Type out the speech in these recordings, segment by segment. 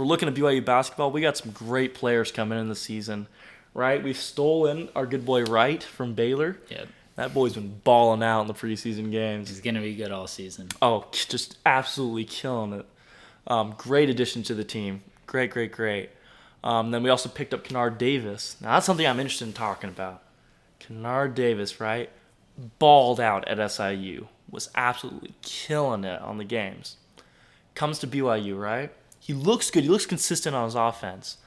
we're looking at BYU basketball, we got some great players coming in the season, right? We've stolen our good boy Wright from Baylor. Yep. That boy's been balling out in the preseason games. He's going to be good all season. Oh, just absolutely killing it. Great addition to the team. Great. Then we also picked up Kennard Davis. Now, that's something I'm interested in talking about. Kennard Davis, right? Balled out at SIU. Was absolutely killing it on the games. Comes to BYU, right? He looks good. He looks consistent on his offense.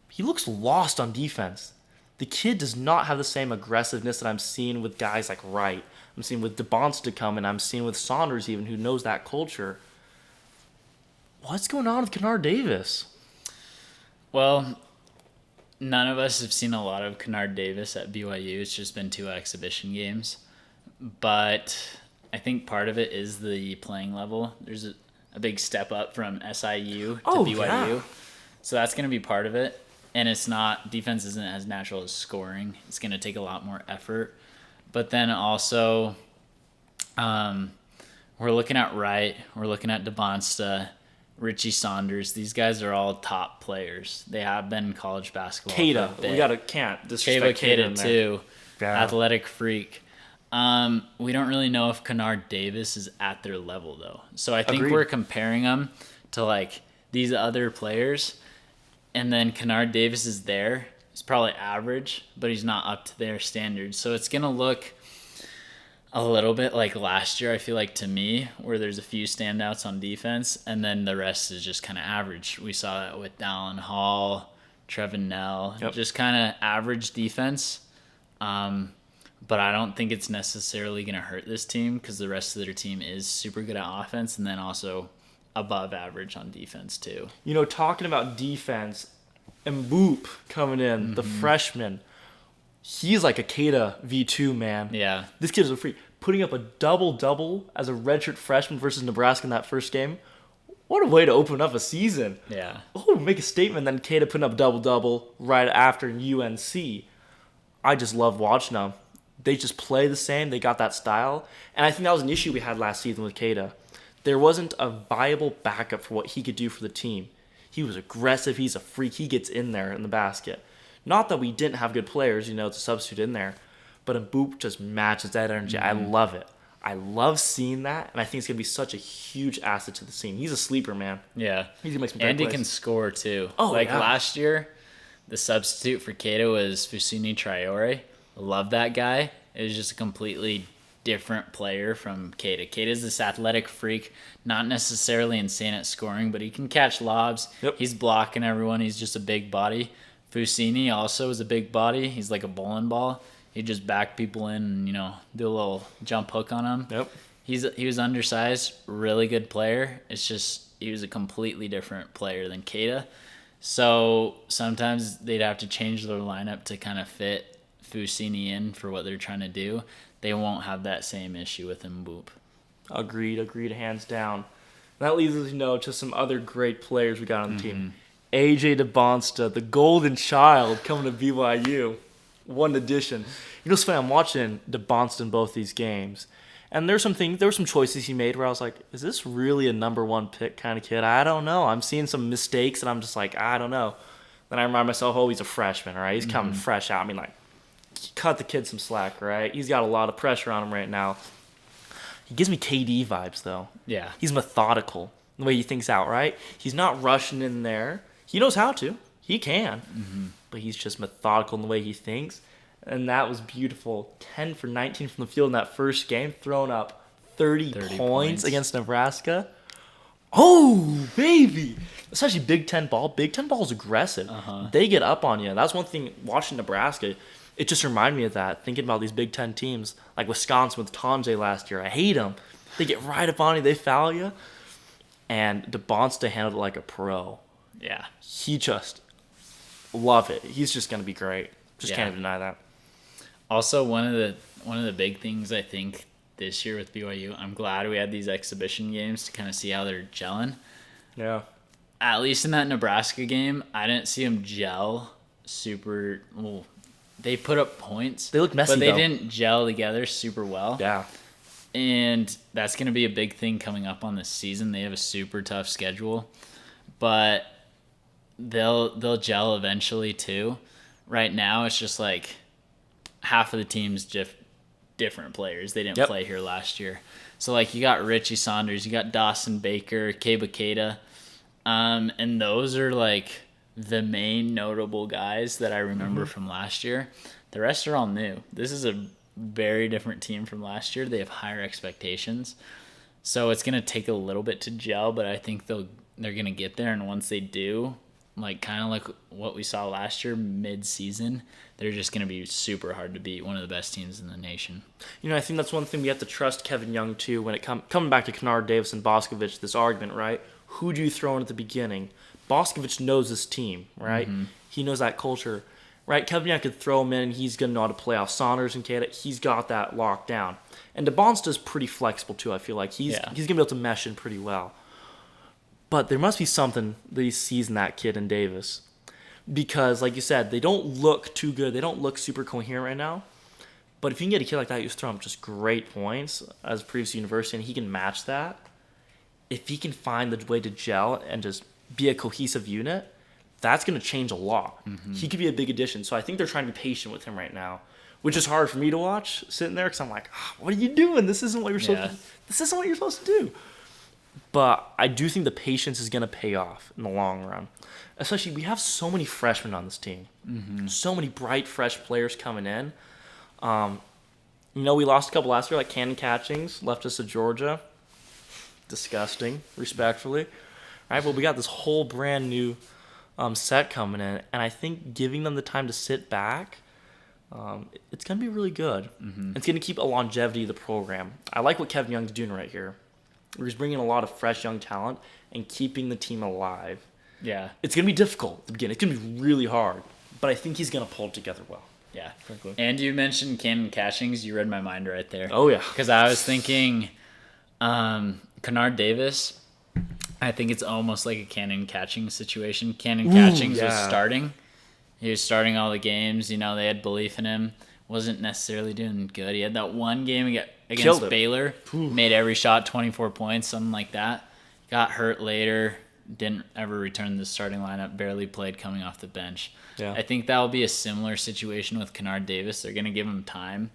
He looks lost on defense. The kid does not have the same aggressiveness that I'm seeing with guys like Wright. I'm seeing with DeBonsta coming. I'm seeing with Saunders even, who knows that culture. What's going on with Kennard Davis? Well, none of us have seen a lot of Kennard Davis at BYU. It's just been 2 exhibition games. But I think part of it is the playing level. There's a big step up from SIU to BYU. Yeah. So that's going to be part of it. And it's not, defense isn't as natural as scoring. It's going to take a lot more effort. But then also, we're looking at Wright, we're looking at DeBonsta, Richie Saunders. These guys are all top players. They have been in college basketball. Can't disrespect Keita too. Yeah. Athletic freak. We don't really know if Kennard Davis is at their level though. So I think we're comparing them to like these other players. And then Kennard Davis is there. He's probably average, but he's not up to their standards. So it's going to look a little bit like last year, I feel like, to me, where there's a few standouts on defense, and then the rest is just kind of average. We saw that with Dallin Hall, Trevin Nell, just kind of average defense. But I don't think it's necessarily going to hurt this team because the rest of their team is super good at offense and then also above average on defense too. You know, talking about defense, Mboop coming in, the freshman, he's like a Keita V2, man. Yeah. This kid is a freak. Putting up a double-double as a redshirt freshman versus Nebraska in that first game. What a way to open up a season. Yeah. Oh, make a statement, then Keita putting up double-double right after UNC. I just love watching them. They just play the same. They got that style. And I think that was an issue we had last season with Keita. There wasn't a viable backup for what he could do for the team. He was aggressive. He's a freak. He gets in there in the basket. Not that we didn't have good players, to substitute in there, but Mboop just matches that energy. I love it. I love seeing that, and I think it's going to be such a huge asset to the team. He's a sleeper, man. Yeah. He's going to make some great And he plays. can score, too. Oh, last year, the substitute for Keita was Fusini Traore. Love that guy. It was just a completely different player from Keita. Keita's this athletic freak, not necessarily insane at scoring, but he can catch lobs. Yep. He's blocking everyone. He's just a big body. Fusini also is a big body. He's like a bowling ball. He just back people in and, do a little jump hook on them. Yep. He was undersized, really good player. It's just he was a completely different player than Keita. So sometimes they'd have to change their lineup to kind of fit Fusini in for what they're trying to do. They won't have that same issue with Mboop. Agreed, hands down. That leads us, to some other great players we got on the team. AJ DeBonsta, the golden child, coming to BYU. One addition. It's funny, I'm watching DeBonsta in both these games, and there were some choices he made where I was like, is this really a number 1 pick kind of kid? I don't know. I'm seeing some mistakes, and I'm just like, I don't know. Then I remind myself, he's a freshman, right? He's coming fresh out. Cut the kid some slack, right? He's got a lot of pressure on him right now. He gives me KD vibes, though. Yeah. He's methodical in the way he thinks out, right? He's not rushing in there. He knows how to. He can. But he's just methodical in the way he thinks. And that was beautiful. 10 for 19 from the field in that first game, throwing up 30 points against Nebraska. Oh, baby. Especially Big Ten ball. Big Ten ball is aggressive. They get up on you. That's one thing watching Nebraska. It just reminded me of that, thinking about these Big Ten teams, like Wisconsin with Tonje last year. I hate them. They get right up on you. They foul you. And DeBonsta handled it like a pro. Yeah. He just love it. He's just going to be great. Just can't even deny that. Also, one of the big things I think this year with BYU, I'm glad we had these exhibition games to kind of see how they're gelling. Yeah. At least in that Nebraska game, I didn't see them gel super well. They put up points. They look messy, but they though. didn't gel together super well. Yeah. And that's going to be a big thing coming up on this season. They have a super tough schedule. But they'll gel eventually too. Right now, it's just like half of the team's different players. They didn't play here last year. So, like, you got Richie Saunders, you got Dawson Baker, Keba Keita, and those are, like, the main notable guys that I remember from last year. The rest are all new. This is a very different team from last year. They have higher expectations. So it's going to take a little bit to gel, but I think they're going to get there. And once they do, like kind of like what we saw last year mid-season, they're just going to be super hard to beat, one of the best teams in the nation. I think that's one thing we have to trust Kevin Young too when it coming back to Kennard Davis and Boscovich, this argument, right? Who do you throw in at the beginning? Boscovich knows this team, right? He knows that culture, right? Kevin Young could throw him in and he's going to know how to play off Saunders and Keita. He's got that locked down. And DeBonsta's pretty flexible too, I feel like. He's going to be able to mesh in pretty well. But there must be something that he sees in that kid in Davis. Because, like you said, they don't look too good. They don't look super coherent right now. But if you can get a kid like that, you just throw him just great points as a previous university, and he can match that. If he can find the way to gel and just be a cohesive unit, that's going to change a lot. He could be a big addition. So I think they're trying to be patient with him right now, which is hard for me to watch sitting there because I'm like, what are you doing? This isn't what you're supposed to. This isn't what you're supposed to do. But I do think the patience is going to pay off in the long run. Especially, we have so many freshmen on this team. So many bright, fresh players coming in. We lost a couple last year, like Cannon Catchings, left us to Georgia. Disgusting, respectfully. All right, but we got this whole brand new set coming in. And I think giving them the time to sit back, it's going to be really good. It's going to keep a longevity of the program. I like what Kevin Young's doing right here. He's bringing a lot of fresh young talent and keeping the team alive. Yeah. It's going to be difficult at the beginning. It's going to be really hard. But I think he's going to pull it together well. Yeah. And you mentioned Cannon Catchings. You read my mind right there. Oh, yeah. Because I was thinking Kennard Davis, I think it's almost like a Cannon Catching situation. Cannon Catchings was starting. He was starting all the games. They had belief in him. Wasn't necessarily doing good. He had that one game against Baylor. Made every shot, 24 points, something like that. Got hurt later. Didn't ever return to the starting lineup. Barely played coming off the bench. Yeah. I think that will be a similar situation with Kennard Davis. They're going to give him time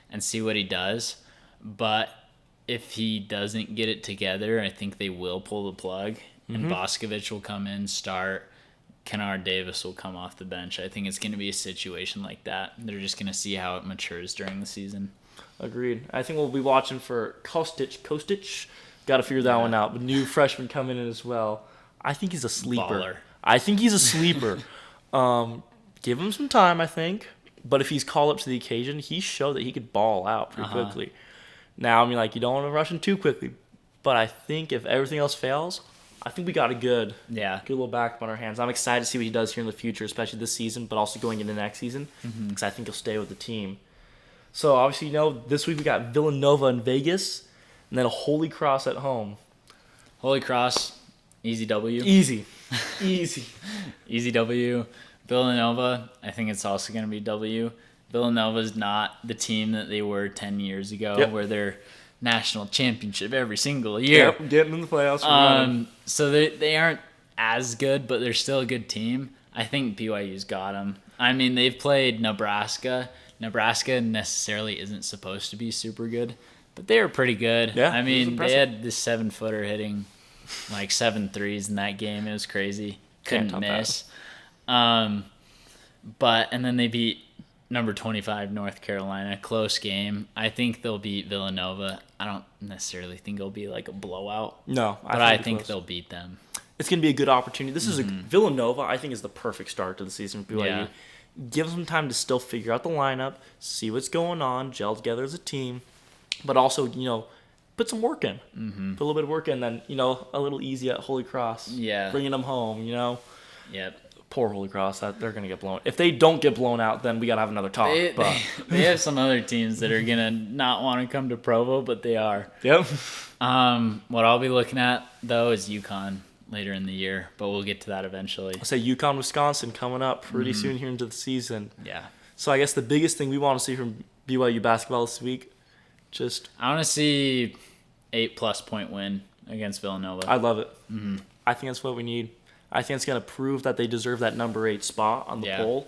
and see what he does. But if he doesn't get it together, I think they will pull the plug. And Boscovich will come in, start. Kennard Davis will come off the bench. I think it's going to be a situation like that. They're just going to see how it matures during the season. Agreed. I think we'll be watching for Kostic. Got to figure that one out. The new freshman coming in as well. I think he's a sleeper. Baller. I think he's a sleeper. Give him some time, I think. But if he's called up to the occasion, he showed that he could ball out pretty quickly. Now, you don't want to rush him too quickly. But I think if everything else fails, I think we got a good little backup on our hands. I'm excited to see what he does here in the future, especially this season, but also going into next season, because I think he'll stay with the team. So, obviously, this week we got Villanova in Vegas, and then a Holy Cross at home. Holy Cross, easy W. Easy W. Villanova, I think it's also going to be W. Villanova's not the team that they were 10 years ago, where they're national championship every single year. Yep, getting in the playoffs. So they aren't as good, but they're still a good team. I think BYU's got them. I mean, they've played Nebraska. Nebraska necessarily isn't supposed to be super good, but they were pretty good. Yeah, I mean, they had this 7-footer hitting like 7 threes in that game. It was crazy. Couldn't miss. And then they beat number 25 North Carolina. Close game. I think they'll beat Villanova. I don't necessarily think it'll be like a blowout. No, but I think they'll beat them. It's going to be a good opportunity. This is Villanova, I think, is the perfect start to the season for BYU. Yeah. Give them some time to still figure out the lineup, see what's going on, gel together as a team, but also, put some work in. Put a little bit of work in, then, a little easy at Holy Cross. Yeah. Bringing them home, Yep. Poor Holy Cross, they're going to get blown. If they don't get blown out, then we got to have another talk. They have some other teams that are going to not want to come to Provo, but they are. Yep. What I'll be looking at, though, is UConn later in the year, but we'll get to that eventually. I'll say UConn, Wisconsin coming up pretty soon here into the season. Yeah. So I guess the biggest thing we want to see from BYU basketball this week, I want to see 8+ point win against Villanova. I love it. I think that's what we need. I think it's going to prove that they deserve that number 8 spot on the poll.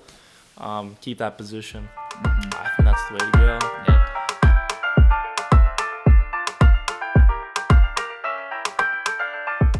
Keep that position. I think that's the way to go. Yeah.